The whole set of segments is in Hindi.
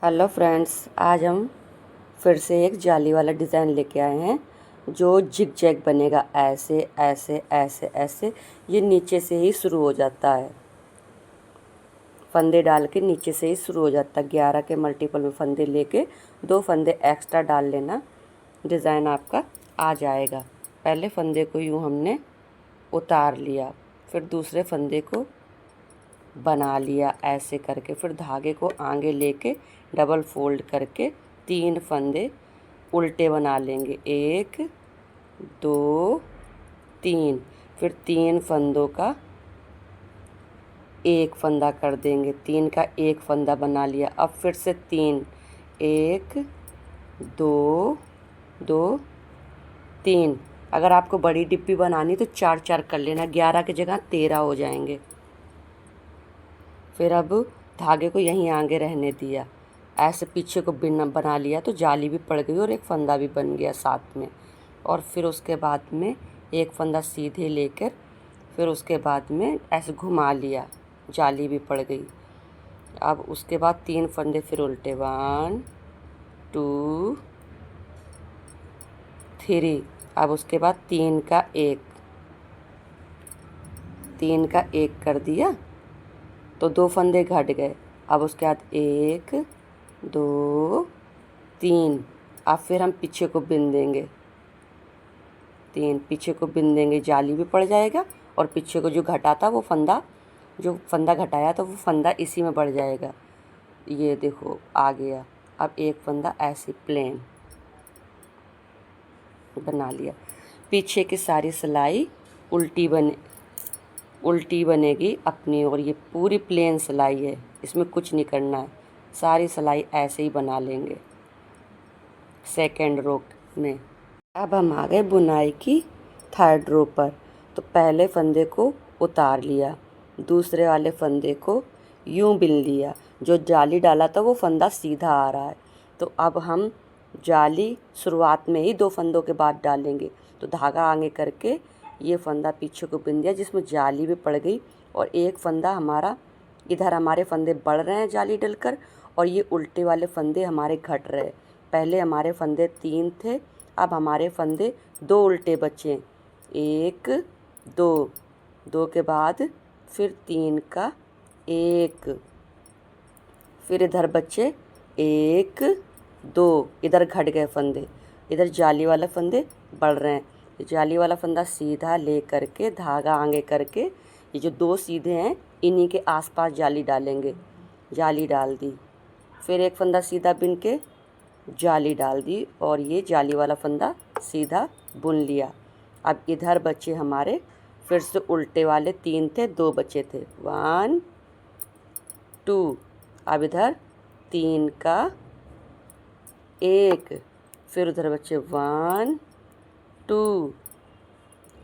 हेलो फ्रेंड्स, आज हम फिर से एक जाली वाला डिज़ाइन लेके आए हैं जो जिग जैग बनेगा। ऐसे ऐसे ऐसे ऐसे ये नीचे से ही शुरू हो जाता है, फंदे डाल के नीचे से ही शुरू हो जाता है। 11 के मल्टीपल में फंदे लेके 2 फंदे एक्स्ट्रा डाल लेना, डिज़ाइन आपका आ जाएगा। पहले फंदे को यूँ हमने उतार लिया, फिर दूसरे फंदे को बना लिया ऐसे करके, फिर धागे को आगे लेके डबल फोल्ड करके 3 फंदे उल्टे बना लेंगे। 1 2 3, फिर 3 फंदों का एक फंदा कर देंगे। 3 का एक फंदा बना लिया। अब फिर से 3, 1 2 2 3। अगर आपको बड़ी डिब्बी बनानी तो 4 कर लेना, 11 की जगह 13 हो जाएंगे। फिर अब धागे को यहीं आगे रहने दिया, ऐसे पीछे को बिना बना लिया तो जाली भी पड़ गई और एक फंदा भी बन गया साथ में। और फिर उसके बाद में एक फंदा सीधे लेकर फिर उसके बाद में ऐसे घुमा लिया, जाली भी पड़ गई। अब उसके बाद 3 फंदे फिर उल्टे, 1 2 3। अब उसके बाद 3 का एक कर दिया तो 2 फंदे घट गए। अब उसके बाद 1 2 3। अब फिर हम पीछे को बिन देंगे, 3 पीछे को बिन देंगे, जाली भी पड़ जाएगा और पीछे को जो घटा था वो फंदा, जो फंदा घटाया था वो फंदा इसी में बढ़ जाएगा। ये देखो आ गया। अब एक फंदा ऐसे प्लेन बना लिया। पीछे की सारी सिलाई उल्टी बनेगी अपनी, और ये पूरी प्लेन सिलाई है, इसमें कुछ नहीं करना है। सारी सिलाई ऐसे ही बना लेंगे सेकेंड रो में। अब हम आ गए बुनाई की 3rd रो पर। तो पहले फंदे को उतार लिया, दूसरे वाले फंदे को यूं बिन लिया। जो जाली डाला था वो फंदा सीधा आ रहा है, तो अब हम जाली शुरुआत में ही 2 फंदों के बाद डालेंगे। तो धागा आगे करके ये फंदा पीछे को बिन दिया जिसमें जाली भी पड़ गई, और एक फंदा हमारा इधर, हमारे फंदे बढ़ रहे हैं जाली डलकर, और ये उल्टे वाले फंदे हमारे घट रहे। पहले हमारे फंदे 3 थे, अब हमारे फंदे 2 उल्टे बचे। 1 2 2 के बाद फिर 3 का 1, फिर इधर बचे 1 2, इधर घट गए फंदे, इधर जाली वाले फंदे बढ़ रहे हैं। जाली वाला फंदा सीधा ले करके धागा आगे करके ये जो 2 सीधे हैं इन्हीं के आसपास जाली डालेंगे। जाली डाल दी, फिर एक फंदा सीधा बिन के जाली डाल दी, और ये जाली वाला फंदा सीधा बुन लिया। अब इधर बचे हमारे फिर से उल्टे वाले 3 थे, 2 बचे थे, 1 2। अब इधर 3 का 1, फिर उधर बचे 1 2।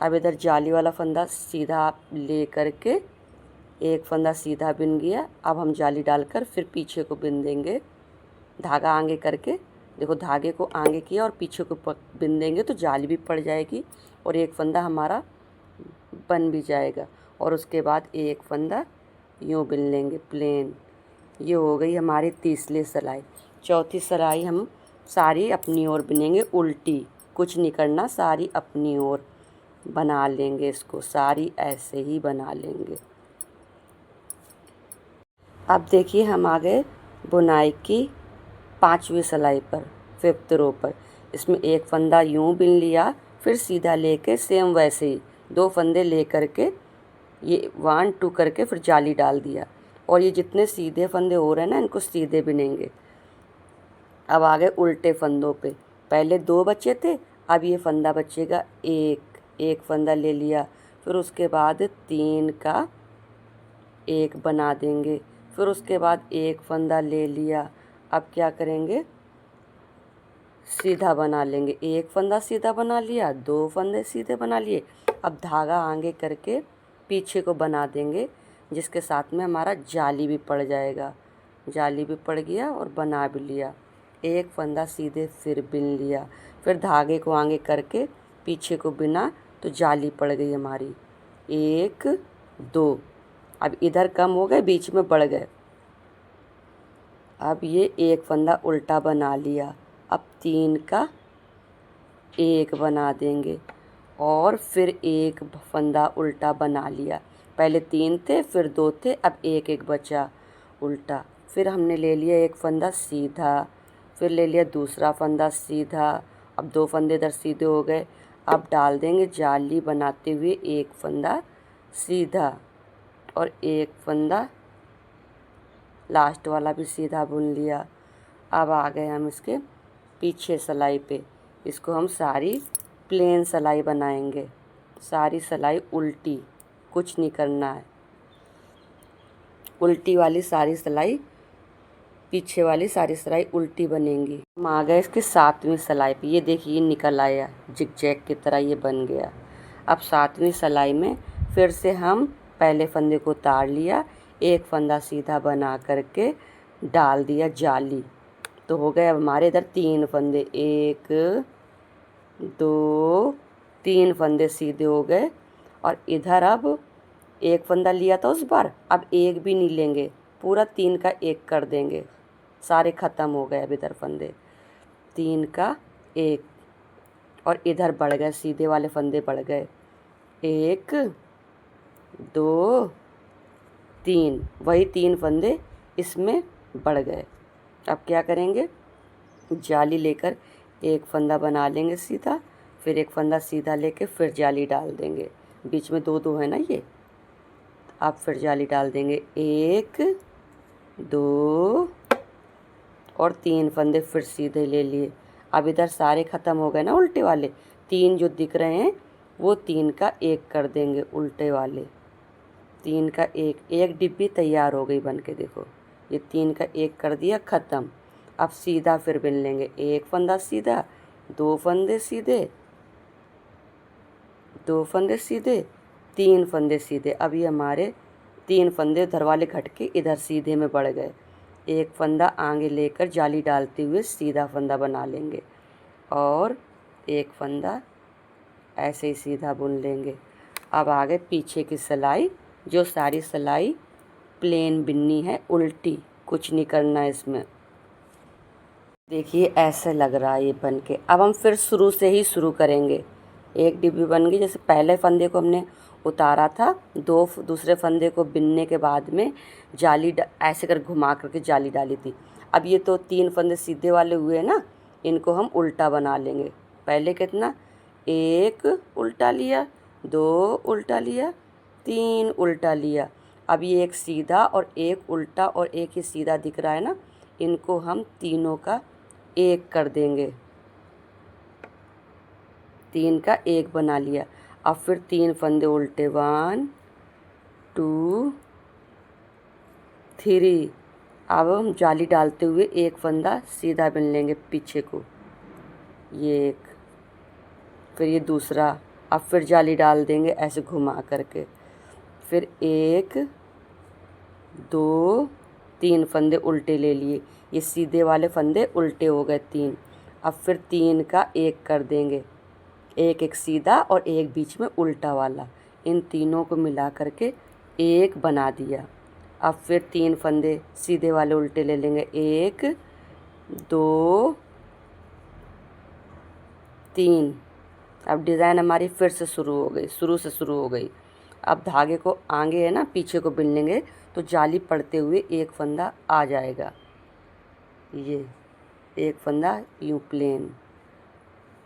अब इधर जाली वाला फंदा सीधा ले करके एक फंदा सीधा बिन गया। अब हम जाली डालकर फिर पीछे को बिन देंगे, धागा आगे करके। देखो धागे को आगे किया और पीछे को बिन देंगे तो जाली भी पड़ जाएगी और एक फंदा हमारा बन भी जाएगा। और उसके बाद एक फंदा यूँ बिन लेंगे प्लेन। ये हो गई हमारी तीसरी सिलाई। चौथी सिलाई हम सारी अपनी ओर बिनेंगे उल्टी, कुछ नहीं करना, सारी अपनी ओर बना लेंगे। इसको सारी ऐसे ही बना लेंगे। अब देखिए हम आ गए बुनाई की 5वीं सिलाई पर, 5th रो पर। इसमें एक फंदा यूँ बिन लिया, फिर सीधा लेके सेम वैसे ही 2 फंदे ले करके ये 1 2 करके फिर जाली डाल दिया। और ये जितने सीधे फंदे हो रहे हैं ना इनको सीधे बिनेंगे। अब आ गए उल्टे फंदों पे। पहले 2 बचे थे, अब ये फंदा बचेगा 1 फंदा ले लिया, फिर उसके बाद 3 का 1 बना देंगे, फिर उसके बाद एक फंदा ले लिया। अब क्या करेंगे, सीधा बना लेंगे। एक फंदा सीधा बना लिया, 2 फंदे सीधे बना लिए। अब धागा आगे करके पीछे को बना देंगे, जिसके साथ में हमारा जाली भी पड़ जाएगा। जाली भी पड़ गया और बना भी लिया। एक फंदा सीधे फिर बिन लिया, फिर धागे को आगे करके पीछे को बिना तो जाली पड़ गई हमारी। 1 2। अब इधर कम हो गए, बीच में बढ़ गए। अब ये एक फंदा उल्टा बना लिया। अब 3 का 1 बना देंगे और फिर एक फंदा उल्टा बना लिया। पहले 3 थे, फिर 2 थे, अब एक एक बचा उल्टा। फिर हमने ले लिया एक फंदा सीधा, फिर ले लिया दूसरा फंदा सीधा। अब 2 फंदे इधर सीधे हो गए। अब डाल देंगे जाली बनाते हुए एक फंदा सीधा और एक फंदा लास्ट वाला भी सीधा बुन लिया। अब आ गए हम इसके पीछे सिलाई पे। इसको हम सारी प्लेन सिलाई बनाएंगे, सारी सिलाई उल्टी, कुछ नहीं करना है। उल्टी वाली सारी सिलाई, पीछे वाली सारी सिलाई उल्टी बनेंगी। हम आ गए इसकी 7वीं सिलाई पे। ये देखिए ये निकल आया, जिगजैग की तरह ये बन गया। अब 7वीं सिलाई में फिर से हम पहले फंदे को उतार लिया, एक फंदा सीधा बना करके डाल दिया जाली। तो हो गए अब हमारे इधर 3 फंदे, 1 2 3 फंदे सीधे हो गए। और इधर अब एक फंदा लिया था उस बार, अब एक भी नहीं लेंगे, पूरा 3 का 1 कर देंगे। सारे ख़त्म हो गए अब इधर फंदे, 3 का 1। और इधर बढ़ गए, सीधे वाले फंदे बढ़ गए, 1 2 3, वही 3 फंदे इसमें बढ़ गए। अब क्या करेंगे, जाली लेकर एक फंदा बना लेंगे सीधा, फिर एक फंदा सीधा लेके फिर जाली डाल देंगे। बीच में 2 2 है ना ये। अब फिर जाली डाल देंगे, 1 2 और 3 फंदे फिर सीधे ले लिए। अब इधर सारे ख़त्म हो गए ना उल्टे वाले, 3 जो दिख रहे हैं वो 3 का 1 कर देंगे उल्टे वाले। 3 का 1, एक डिब्बी तैयार हो गई बन के, देखो ये 3 का 1 कर दिया, ख़त्म। अब सीधा फिर बिन लेंगे, एक फंदा सीधा, 2 फंदे सीधे, 2 फंदे सीधे, 3 फंदे सीधे। अब ये हमारे 3 फंदे उधर वाले घट के इधर सीधे में बढ़ गए। एक फंदा आगे लेकर जाली डालते हुए सीधा फंदा बना लेंगे और एक फंदा ऐसे ही सीधा बुन लेंगे। अब आगे पीछे की सिलाई, जो सारी सिलाई प्लेन बिननी है उल्टी, कुछ नहीं करना है इसमें। देखिए ऐसे लग रहा है ये बन के। अब हम फिर शुरू से ही शुरू करेंगे। एक डिब्बी बन गई, जैसे पहले फंदे को हमने उतारा था, दूसरे फंदे को बिनने के बाद में जाली ऐसे कर घुमा करके जाली डाली थी। अब ये तो 3 फंदे सीधे वाले हुए ना, इनको हम उल्टा बना लेंगे। पहले कितना, 1 उल्टा लिया, 2 उल्टा लिया, 3 उल्टा लिया। अब ये एक सीधा और एक उल्टा और एक ही सीधा दिख रहा है ना, इनको हम तीनों का 1 कर देंगे। 3 का 1 बना लिया। अब फिर 3 फंदे उल्टे, 1 2 3। अब हम जाली डालते हुए एक फंदा सीधा बिन लेंगे पीछे को, ये एक, फिर ये दूसरा। अब फिर जाली डाल देंगे ऐसे घुमा करके, फिर 1 2 3 फंदे उल्टे ले लिए, ये सीधे वाले फंदे उल्टे हो गए 3। अब फिर 3 का 1 कर देंगे, एक एक सीधा और एक बीच में उल्टा वाला, इन तीनों को मिला करके 1 बना दिया। अब फिर 3 फंदे सीधे वाले उल्टे ले लेंगे, 1 2 3। अब डिज़ाइन हमारी फिर से शुरू हो गई, शुरू से शुरू हो गई। अब धागे को आगे है ना पीछे को बिन लेंगे, तो जाली पड़ते हुए एक फंदा आ जाएगा, ये एक फंदा यूँ प्लेन।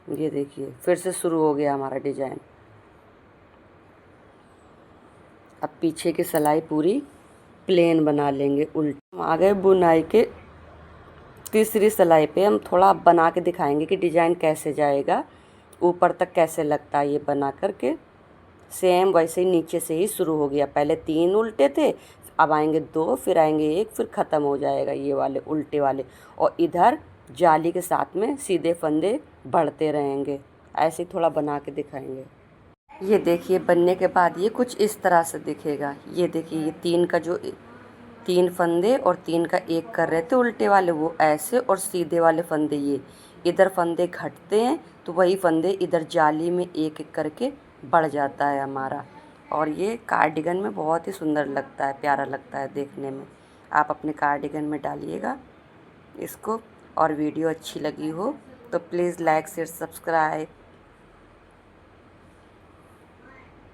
ये देखिए फिर से शुरू हो गया हमारा डिजाइन। अब पीछे की सिलाई पूरी प्लेन बना लेंगे उल्टी। हम आ गए बुनाई के तीसरी सिलाई पे। हम थोड़ा बना के दिखाएंगे कि डिजाइन कैसे जाएगा, ऊपर तक कैसे लगता है ये बना करके। सेम वैसे ही नीचे से ही शुरू हो गया, पहले 3 उल्टे थे, अब आएंगे 2, फिर आएंगे 1, फिर ख़त्म हो जाएगा ये वाले उल्टे वाले। और इधर जाली के साथ में सीधे फंदे बढ़ते रहेंगे। ऐसे ही थोड़ा बना के दिखाएंगे। ये देखिए बनने के बाद ये कुछ इस तरह से दिखेगा। ये देखिए ये 3 का जो 3 फंदे और 3 का 1 कर रहे थे उल्टे वाले, वो ऐसे, और सीधे वाले फंदे ये इधर फंदे घटते हैं, तो वही फंदे इधर जाली में एक एक करके बढ़ जाता है हमारा। और ये कार्डिगन में बहुत ही सुंदर लगता है, प्यारा लगता है देखने में। आप अपने कार्डिगन में डालिएगा, इसको। और वीडियो अच्छी लगी हो तो प्लीज़ लाइक शेयर सब्सक्राइब